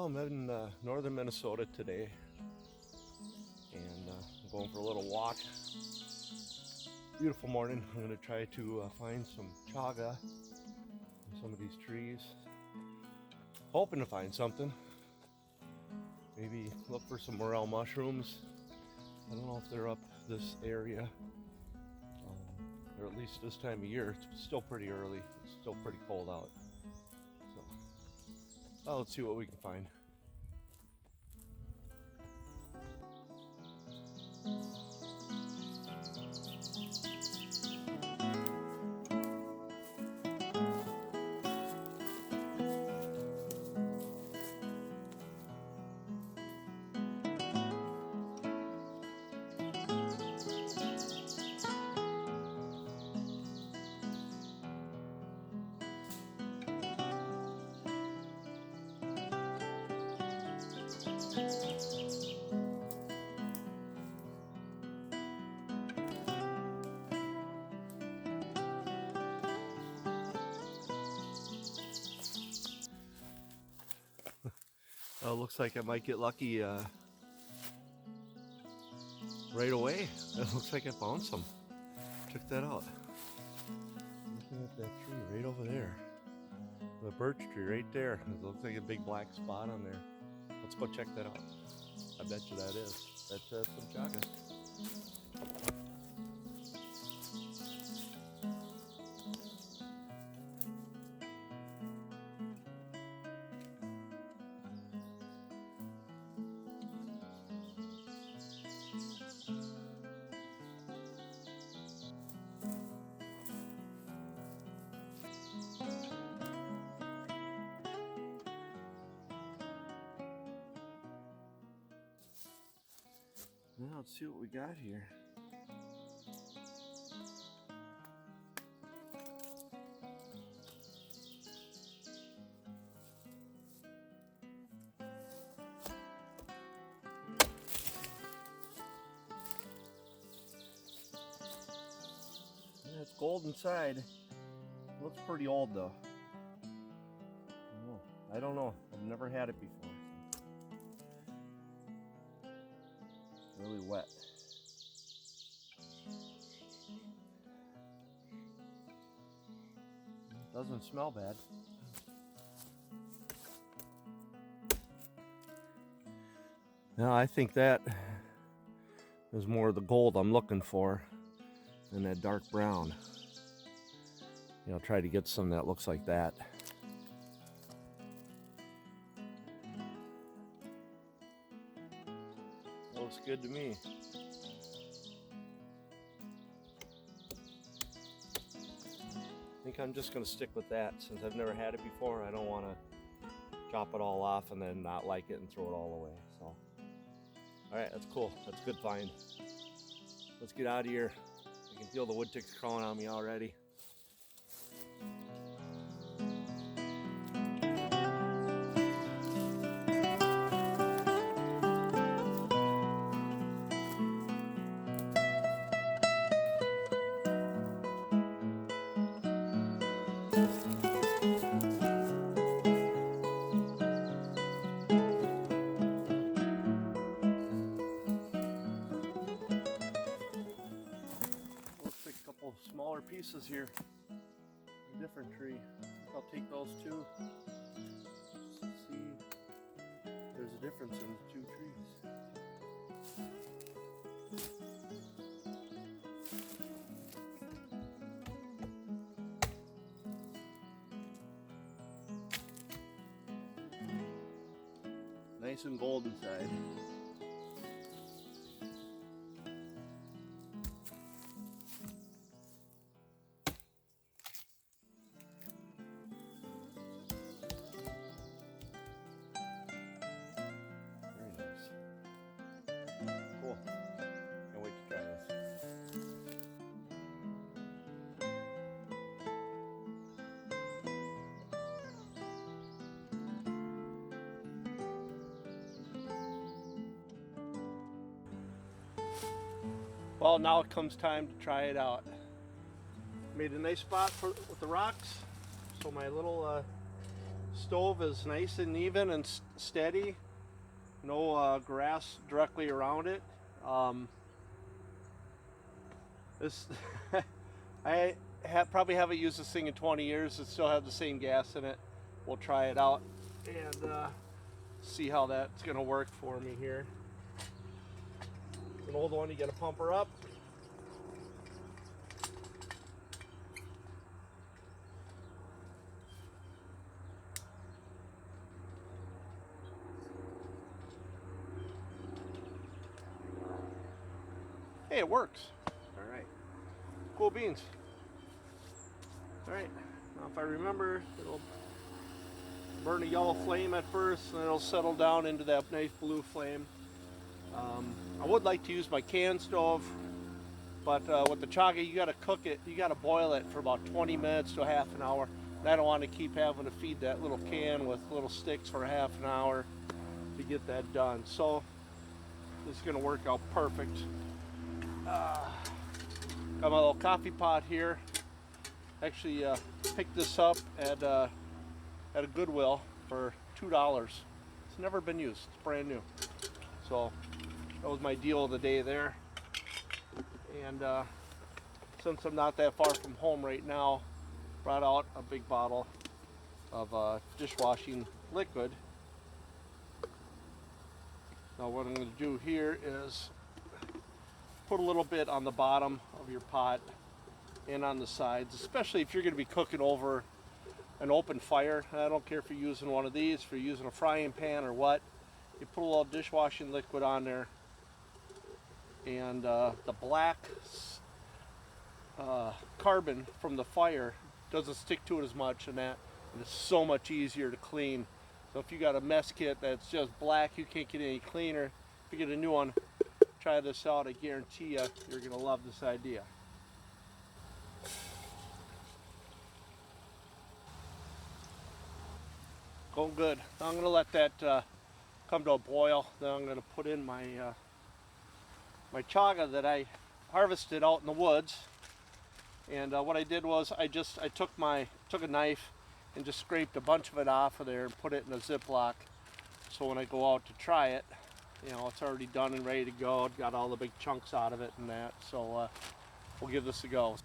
Well, I'm in northern Minnesota today, and I'm going for a little walk. Beautiful morning. I'm going to try to find some chaga in some of these trees. Hoping to find something. Maybe look for some morel mushrooms. I don't know if they're up this area, or at least this time of year. It's still pretty early. It's still pretty cold out. So, well, let's see what we can find. Oh, looks like I might get lucky right away. It looks like I found some. Check that out. Looking at that tree right over there. The birch tree right there. It looks like a big black spot on there. Let's go check that out. I bet you that is. That's some chaga. Now let's see what we got here. Yeah, it's gold inside. Looks pretty old though. I don't know. I've never had it before. Really wet. Doesn't smell bad. Now I think that is more of the gold I'm looking for than that dark brown. I'll try to get some that looks like that. Looks good to me. I think I'm just going to stick with that since I've never had it before. I don't want to chop it all off and then not like it and throw it all away. So, all right, that's cool. That's a good find. Let's get out of here. I can feel the wood ticks crawling on me already. Looks like a couple smaller pieces here. A different tree. I'll take those too. Just to see if there's a difference in the two trees. Nice and gold inside. Very nice. Cool. Can't wait to try this. Well, now it comes time to try it out. Made a nice spot with the rocks, so my little Stove is nice and even and steady. No grass directly around it. This I probably haven't used this thing in 20 years. It still has the same gas in it. We'll try it out and see how that's going to work for me here. An old one, you got to pump her up. Hey, it works. All right. Cool beans. All right. Now, if I remember, it'll burn a yellow flame at first, and it'll settle down into that nice blue flame. I would like to use my can stove, but with the Chaga, you got to cook it. You got to boil it for about 20 minutes to a half an hour. And I don't want to keep having to feed that little can with little sticks for a half an hour to get that done. So this is going to work out perfect. Got my little coffee pot here. Actually picked this up at a Goodwill for $2. It's never been used. It's brand new. So that was my deal of the day there. And since I'm not that far from home right now, brought out a big bottle of dishwashing liquid. Now what I'm going to do here is put a little bit on the bottom of your pot and on the sides, especially if you're going to be cooking over an open fire. I don't care if you're using one of these, if you're using a frying pan or what. You put a little dishwashing liquid on there, and the black carbon from the fire doesn't stick to it as much, and it's so much easier to clean. So if you got a mess kit that's just black, you can't get any cleaner. If you get a new one, try this out. I guarantee you, you're going to love this idea. Going good. Now I'm going to let that come to a boil. Then I'm going to put in my my chaga that I harvested out in the woods. And what I did was I took a knife and just scraped a bunch of it off of there and put it in a Ziploc. So when I go out to try it, you know, it's already done and ready to go. It got all the big chunks out of it and that. So we'll give this a go.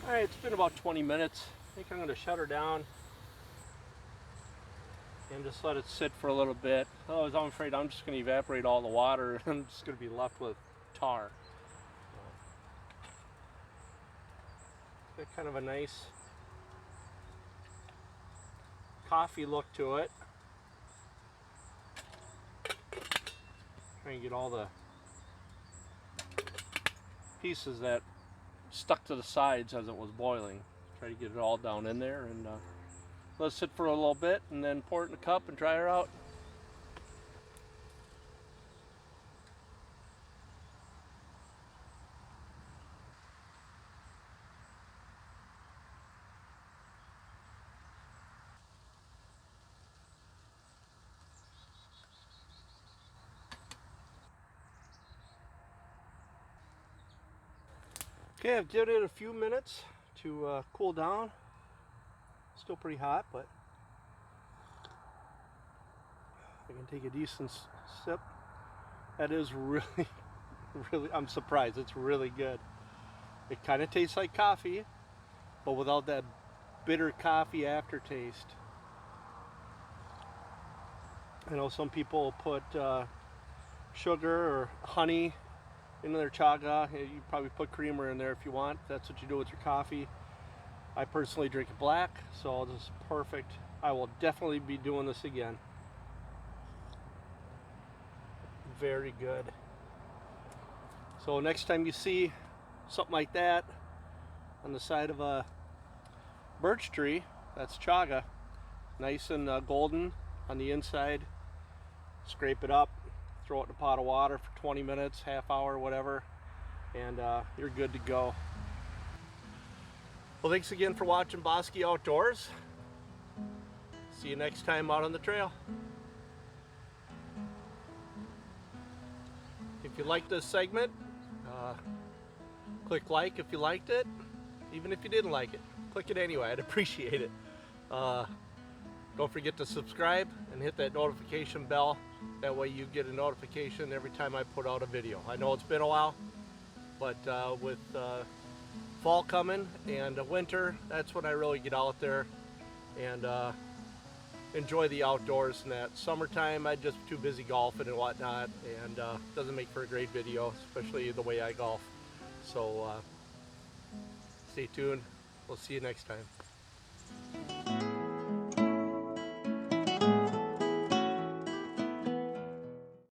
Alright, it's been about 20 minutes. I think I'm going to shut her down and just let it sit for a little bit. Otherwise, I'm afraid I'm just going to evaporate all the water and I'm just going to be left with tar. Got kind of a nice coffee look to it. Try and get all the pieces that stuck to the sides as it was boiling. Try to get it all down in there and let it sit for a little bit and then pour it in a cup and dry her out. Okay, I've given it a few minutes to cool down. Still pretty hot, but I can take a decent sip. That is really, I'm surprised. It's really good. It kind of tastes like coffee, but without that bitter coffee aftertaste. I know some people put sugar or honey into their chaga. You probably put creamer in there if you want. That's what you do with your coffee. I personally drink it black, so this is perfect. I will definitely be doing this again. Very good. So next time you see something like that on the side of a birch tree, that's chaga. Nice and golden on the inside. Scrape it up, throw it in a pot of water for 20 minutes, half hour, whatever, and you're good to go. Well, thanks again for watching BOSKY Outdoors. See you next time out on the trail. If you liked this segment, click like if you liked it. Even if you didn't like it, click it anyway. I'd appreciate it. Don't forget to subscribe and hit that notification bell. That way you get a notification every time I put out a video. I know it's been a while, but with fall coming and winter, that's when I really get out there and enjoy the outdoors. And that summertime, I'm just too busy golfing and whatnot, and doesn't make for a great video, especially the way I golf. So stay tuned. We'll see you next time.